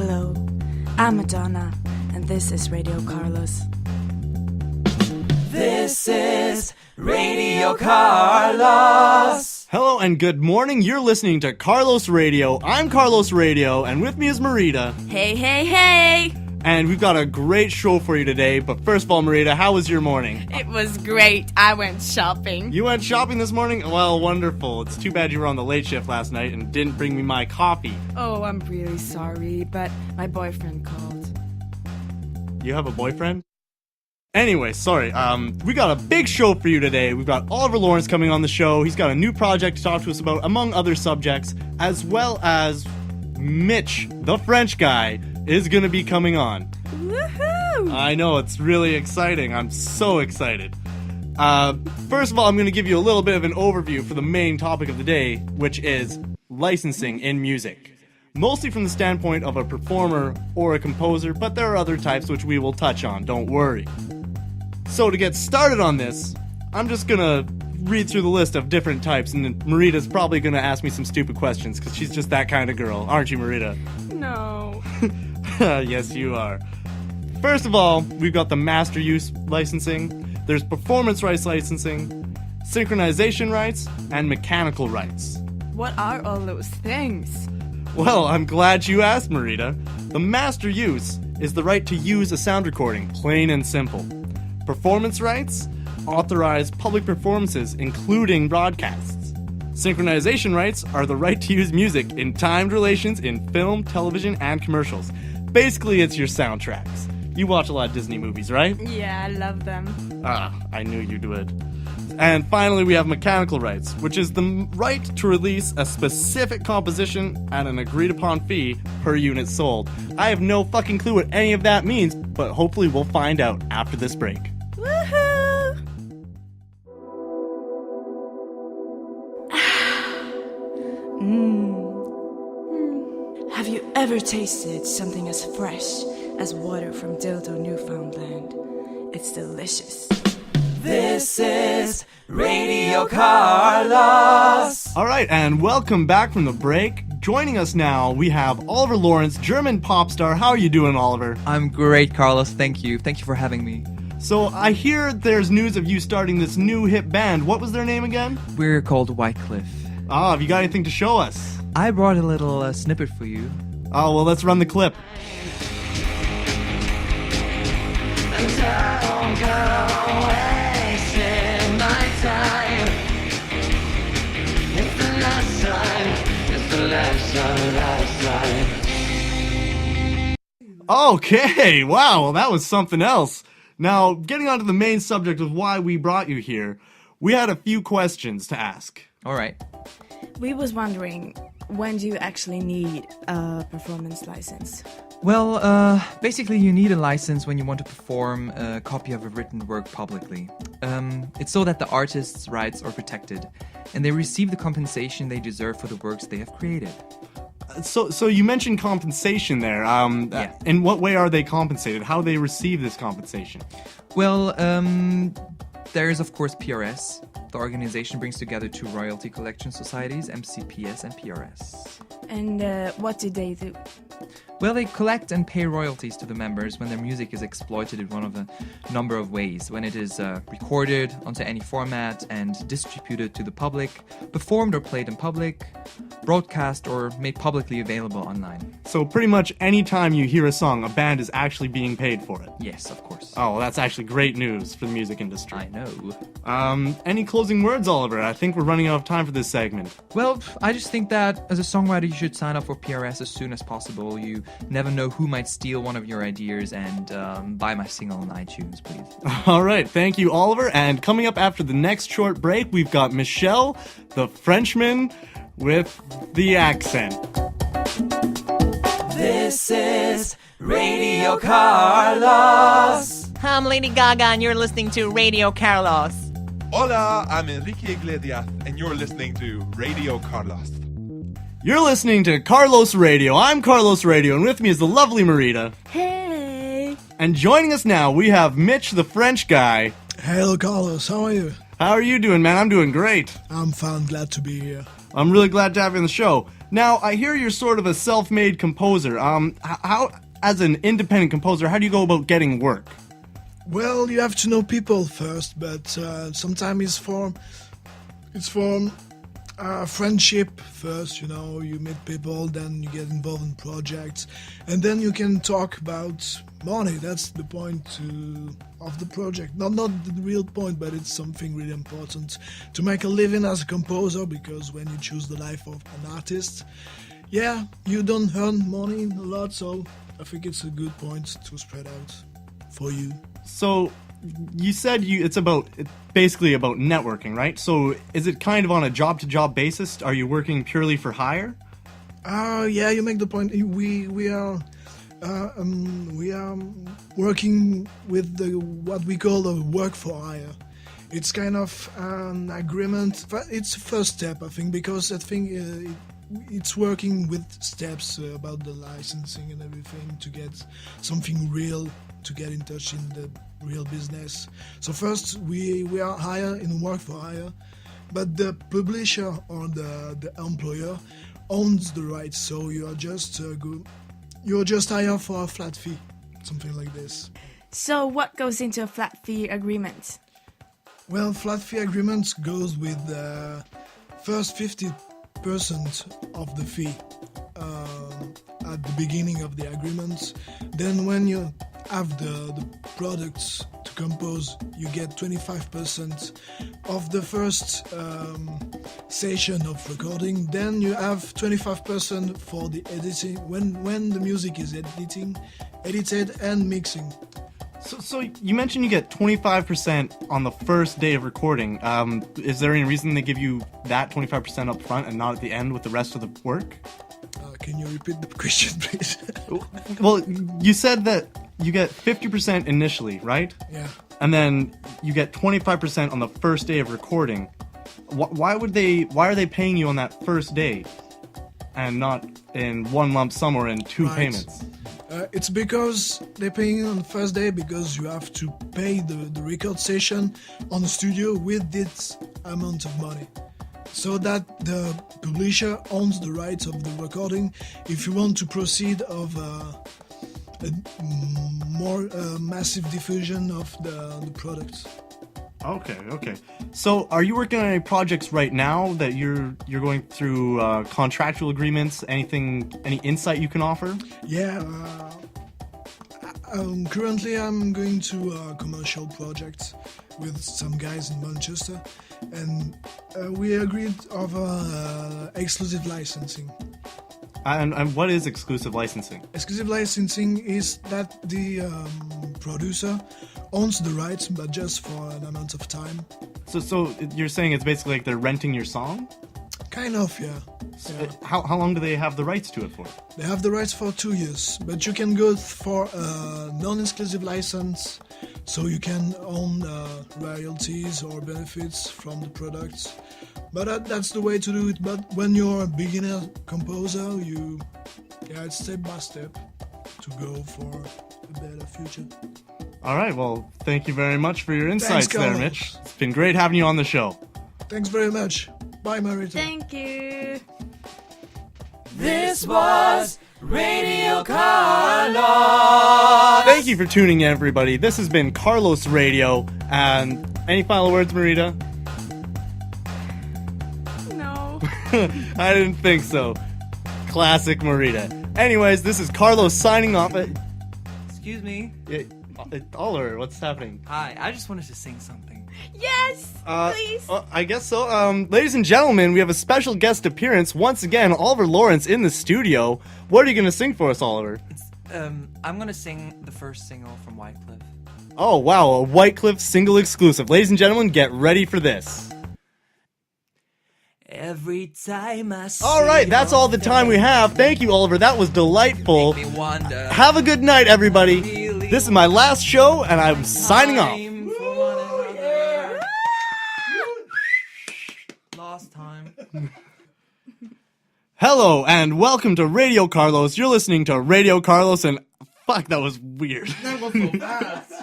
Hello, I'm Madonna, and this is Radio Carlos. This is Radio Carlos. Hello and good morning. You're listening to Carlos Radio. I'm Carlos Radio, and with me is Marita. Hey, hey, hey! And we've got a great show for you today. But first of all, Marita, how was your morning? It was great. I went shopping. You went shopping this morning? Well, wonderful. It's too bad you were on the late shift last night and didn't bring me my coffee. Oh, I'm really sorry, but my boyfriend called. You have a boyfriend? Anyway, sorry. We got a big show for you today. We've got Oliver Lawrence coming on the show. He's got a new project to talk to us about, among other subjects, as well as Mitch, the French guy, is going to be coming on. Woohoo! I know, it's really exciting. I'm so excited. First of all, I'm going to give you a little bit of an overview for the main topic of the day, which is licensing in music. Mostly from the standpoint of a performer or a composer, but there are other types which we will touch on, don't worry. So to get started on this, I'm just going to read through the list of different types, and then Marita's probably going to ask me some stupid questions, because she's just that kind of girl, aren't you, Marita? No. Yes, you are. First of all, we've got the master use licensing, there's performance rights licensing, synchronization rights, and mechanical rights. What are all those things? Well, I'm glad you asked, Marita. The master use is the right to use a sound recording, plain and simple. Performance rights authorize public performances, including broadcasts. Synchronization rights are the right to use music in timed relations in film, television, and commercials. Basically, it's your soundtracks. You watch a lot of Disney movies, right? Yeah, I love them. I knew you would. And finally, we have mechanical rights, which is the right to release a specific composition at an agreed-upon fee per unit sold. I have no fucking clue what any of that means, but hopefully we'll find out after this break. Woohoo! Have you ever tasted something as fresh as water from Dildo, Newfoundland? It's delicious. This is Radio Carlos. Alright, and welcome back from the break. Joining us now, we have Oliver Lawrence, German pop star. How are you doing, Oliver? I'm great, Carlos. Thank you. Thank you for having me. So, I hear there's news of you starting this new hip band. What was their name again? We're called Wycliffe. Have you got anything to show us? I brought a little snippet for you. Oh, well, let's run the clip. Okay, wow, well, that was something else. Now, getting on to the main subject of why we brought you here, we had a few questions to ask. All right. We was wondering, when do you actually need a performance license? Well, basically you need a license when you want to perform a copy of a written work publicly. It's so that the artist's rights are protected, and they receive the compensation they deserve for the works they have created. So you mentioned compensation there. Yeah. In what way are they compensated? How do they receive this compensation? Well, there is, of course, PRS. The organization brings together two royalty collection societies, MCPS and PRS. And what do they do? Well, they collect and pay royalties to the members when their music is exploited in one of a number of ways. When it is recorded onto any format and distributed to the public, performed or played in public, broadcast or made publicly available online. So pretty much any time you hear a song, a band is actually being paid for it. Yes, of course. Oh, well, that's actually great news for the music industry. I know. Any closing words, Oliver? I think we're running out of time for this segment. Well, I just think that as a songwriter, you should sign up for PRS as soon as possible. You never know who might steal one of your ideas, and buy my single on iTunes, please. All right, thank you, Oliver. And coming up after the next short break, we've got Michelle, the Frenchman with the accent. This is Radio Carlos. I'm Lady Gaga, and you're listening to Radio Carlos. Hola, I'm Enrique Iglesias, and you're listening to Radio Carlos. You're listening to Carlos Radio. I'm Carlos Radio, and with me is the lovely Marita. Hey! And joining us now, we have Mitch, the French guy. Hello, Carlos. How are you? How are you doing, man? I'm doing great. I'm fine. Glad to be here. I'm really glad to have you on the show. Now, I hear you're sort of a self-made composer. How, as an independent composer, how do you go about getting work? Well, you have to know people first, but sometimes it's for friendship first. You meet people, then you get involved in projects, and then you can talk about money. That's the point of the project. Not the real point, but it's something really important to make a living as a composer, because when you choose the life of an artist, you don't earn money a lot, so I think it's a good point to spread out for you. So, you said it's basically about networking, right? So, is it kind of on a job-to-job basis? Are you working purely for hire? Yeah, you make the point. We are working with what we call a work for hire. It's kind of an agreement. It's the first step, I think, because I think it's working with steps about the licensing and everything to get something real, to get in touch in the real business. So first we are hire in work for hire, but the publisher or the employer owns the rights. So you're just hired for a flat fee, something like this. So what goes into a flat fee agreement? Well, flat fee agreement goes with the first 50% of the fee at the beginning of the agreement. Then when you have the products to compose, you get 25% of the first session of recording. Then you have 25% for the editing, when the music is edited and mixing. So you mentioned you get 25% on the first day of recording. Is there any reason they give you that 25% up front and not at the end with the rest of the work? Can you repeat the question, please? Well, you said that you get 50% initially, right? Yeah. And then you get 25% on the first day of recording. Why are they paying you on that first day and not in one lump sum or in two payments? It's because they're paying you on the first day because you have to pay the record session on the studio with this amount of money, so that the publisher owns the rights of the recording if you want to proceed of a more massive diffusion of the product. Okay. So, are you working on any projects right now that you're going through contractual agreements? Any insight you can offer? Yeah. Currently, I'm going to a commercial project with some guys in Manchester, and we agreed over exclusive licensing. And what is exclusive licensing? Exclusive licensing is that the producer owns the rights, but just for an amount of time. So you're saying it's basically like they're renting your song? Kind of, yeah. How long do they have the rights to it for? They have the rights for 2 years, but you can go for a non-exclusive license, so you can own royalties or benefits from the products. But that's the way to do it. But when you're a beginner composer, it's step by step to go for a better future. All right, well, thank you very much for your insights there, Carlos. Mitch. It's been great having you on the show. Thanks very much. Bye, Marita. Thank you. This was Radio Carlos. Thank you for tuning in, everybody. This has been Carlos Radio. And any final words, Marita? No. I didn't think so. Classic Marita. Anyways, this is Carlos signing off. Excuse me. Oliver, what's happening? Hi, I just wanted to sing something. Yes, please. I guess so. Ladies and gentlemen, we have a special guest appearance. Once again, Oliver Lawrence in the studio. What are you going to sing for us, Oliver? I'm gonna sing the first single from Wycliffe. Oh, wow, a Wycliffe single exclusive. Ladies and gentlemen, get ready for this. Every time I see All right, that's all the time we have. Thank you, Oliver. That was delightful. me wonder. Have a good night, everybody. This is my last show, and I'm signing off. Time for one another. Lost time. Hello, and welcome to Radio Carlos. You're listening to Radio Carlos, and fuck, that was weird. That was so fast.